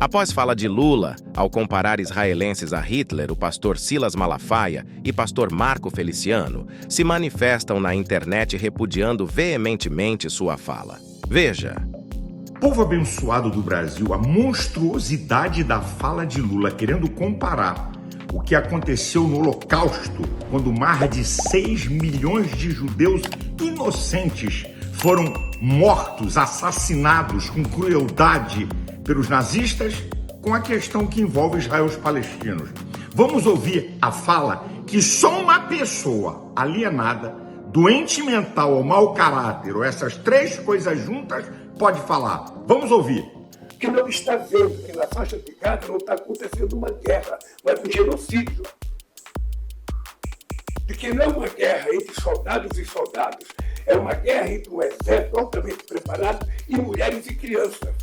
Após fala de Lula, ao comparar israelenses a Hitler, o pastor Silas Malafaia e pastor Marco Feliciano se manifestam na internet repudiando veementemente sua fala. Veja. Povo abençoado do Brasil, a monstruosidade da fala de Lula querendo comparar o que aconteceu no Holocausto, quando mais de 6 milhões de judeus inocentes foram mortos, assassinados com crueldade pelos nazistas, com a questão que envolve Israel e os palestinos. Vamos ouvir a fala que só uma pessoa alienada, doente mental ou mau caráter, ou essas três coisas juntas, pode falar. Vamos ouvir. Que não está vendo que na faixa de Gaza não está acontecendo uma guerra, mas um genocídio. De que não é uma guerra entre soldados e soldados, é uma guerra entre um exército altamente preparado e mulheres e crianças.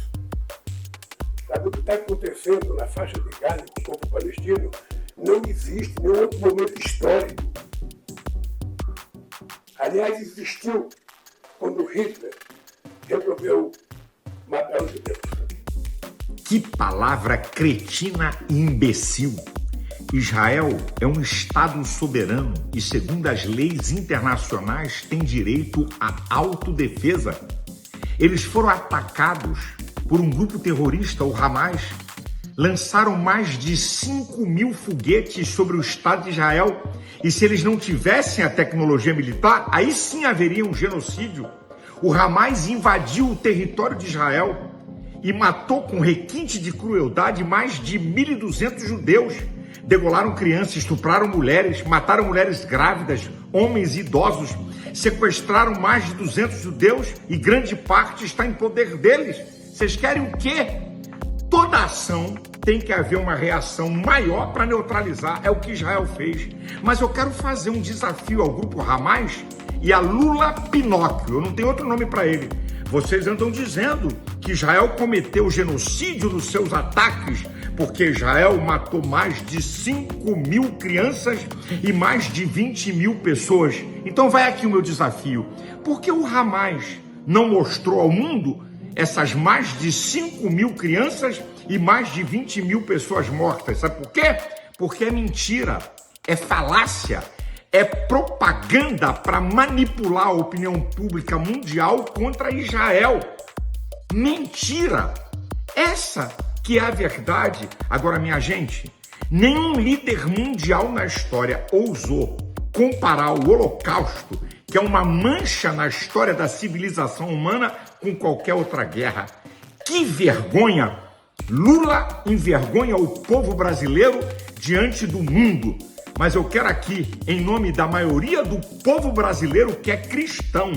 Sabe o que está acontecendo na faixa de Gaza com o povo palestino? Não existe nenhum outro momento histórico. Aliás, existiu quando Hitler resolveu matar os judeus. Que palavra cretina e imbecil! Israel é um Estado soberano e, segundo as leis internacionais, tem direito à autodefesa. Eles foram atacados por um grupo terrorista, o Hamas. Lançaram mais de 5.000 foguetes sobre o Estado de Israel. E se eles não tivessem a tecnologia militar, aí sim haveria um genocídio. O Hamas invadiu o território de Israel e matou com requinte de crueldade mais de 1.200 judeus. Degolaram crianças, estupraram mulheres, mataram mulheres grávidas, homens e idosos, sequestraram mais de 200 judeus e grande parte está em poder deles. Vocês querem o quê? Toda ação tem que haver uma reação maior para neutralizar, é o que Israel fez. Mas eu quero fazer um desafio ao grupo Hamas e a Lula Pinóquio, eu não tenho outro nome para ele. Vocês andam dizendo que Israel cometeu genocídio nos seus ataques, porque Israel matou mais de 5.000 crianças e mais de 20.000 pessoas. Então vai aqui o meu desafio. Por que o Hamas não mostrou ao mundo essas mais de 5.000 crianças e mais de 20.000 pessoas mortas? Sabe por quê? Porque é mentira, é falácia, é propaganda para manipular a opinião pública mundial contra Israel. Mentira! Essa que é a verdade. Agora, minha gente, nenhum líder mundial na história ousou comparar o Holocausto, que é uma mancha na história da civilização humana, com qualquer outra guerra. Que vergonha! Lula envergonha o povo brasileiro diante do mundo. Mas eu quero aqui, em nome da maioria do povo brasileiro que é cristão,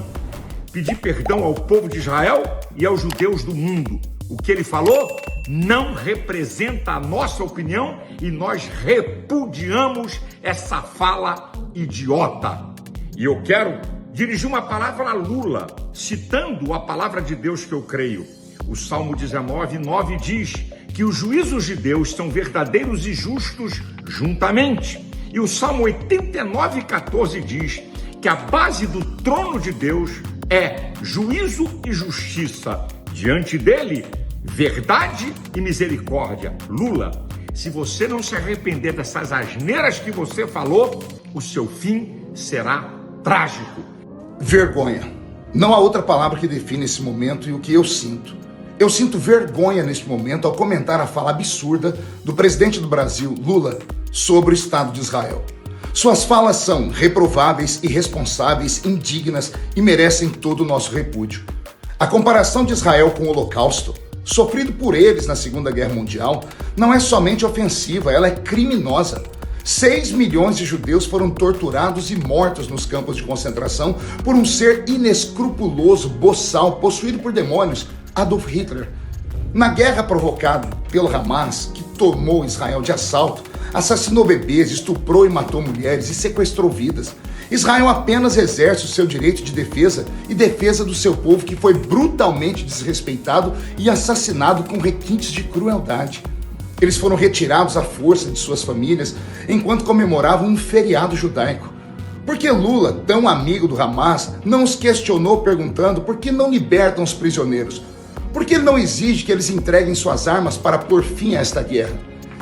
pedir perdão ao povo de Israel e aos judeus do mundo. O que ele falou não representa a nossa opinião e nós repudiamos essa fala idiota. E eu quero dirigir uma palavra a Lula, citando a palavra de Deus que eu creio. O Salmo 19:9 diz que os juízos de Deus são verdadeiros e justos juntamente. E o Salmo 89:14 diz que a base do trono de Deus é juízo e justiça. Diante dele, verdade e misericórdia. Lula, se você não se arrepender dessas asneiras que você falou, o seu fim será trágico. Vergonha. Não há outra palavra que define esse momento e o que eu sinto. Eu sinto vergonha neste momento ao comentar a fala absurda do presidente do Brasil, Lula, sobre o Estado de Israel. Suas falas são reprováveis, irresponsáveis, indignas e merecem todo o nosso repúdio. A comparação de Israel com o Holocausto, sofrido por eles na Segunda Guerra Mundial, não é somente ofensiva, ela é criminosa. 6 milhões de judeus foram torturados e mortos nos campos de concentração por um ser inescrupuloso, boçal, possuído por demônios, Adolf Hitler. Na guerra provocada pelo Hamas, que tomou Israel de assalto, assassinou bebês, estuprou e matou mulheres e sequestrou vidas, Israel apenas exerce o seu direito de defesa e defesa do seu povo que foi brutalmente desrespeitado e assassinado com requintes de crueldade. Eles foram retirados à força de suas famílias enquanto comemoravam um feriado judaico. Por que Lula, tão amigo do Hamas, não os questionou perguntando por que não libertam os prisioneiros? Por que ele não exige que eles entreguem suas armas para pôr fim a esta guerra?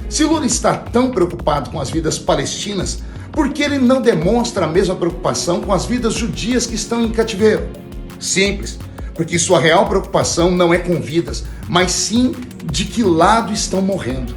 Se Lula está tão preocupado com as vidas palestinas, por que ele não demonstra a mesma preocupação com as vidas judias que estão em cativeiro? Simples, porque sua real preocupação não é com vidas, mas sim de que lado estão morrendo.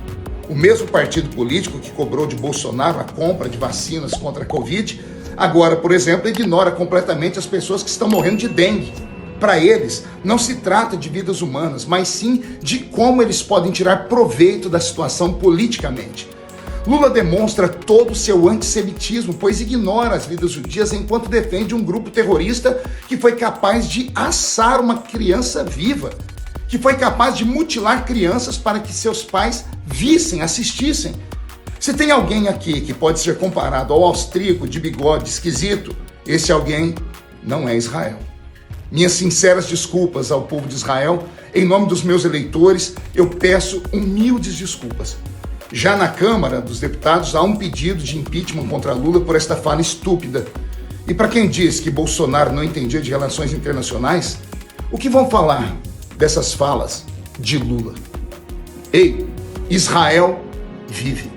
O mesmo partido político que cobrou de Bolsonaro a compra de vacinas contra a Covid, agora, por exemplo, ignora completamente as pessoas que estão morrendo de dengue. Para eles, não se trata de vidas humanas, mas sim de como eles podem tirar proveito da situação politicamente. Lula demonstra todo o seu antissemitismo, pois ignora as vidas judias enquanto defende um grupo terrorista que foi capaz de assar uma criança viva, que foi capaz de mutilar crianças para que seus pais vissem, assistissem. Se tem alguém aqui que pode ser comparado ao austríaco de bigode esquisito, esse alguém não é Israel. Minhas sinceras desculpas ao povo de Israel. Em nome dos meus eleitores, eu peço humildes desculpas. Já na Câmara dos Deputados há um pedido de impeachment contra Lula por esta fala estúpida. E para quem diz que Bolsonaro não entendia de relações internacionais, o que vão falar dessas falas de Lula? Ei, Israel vive.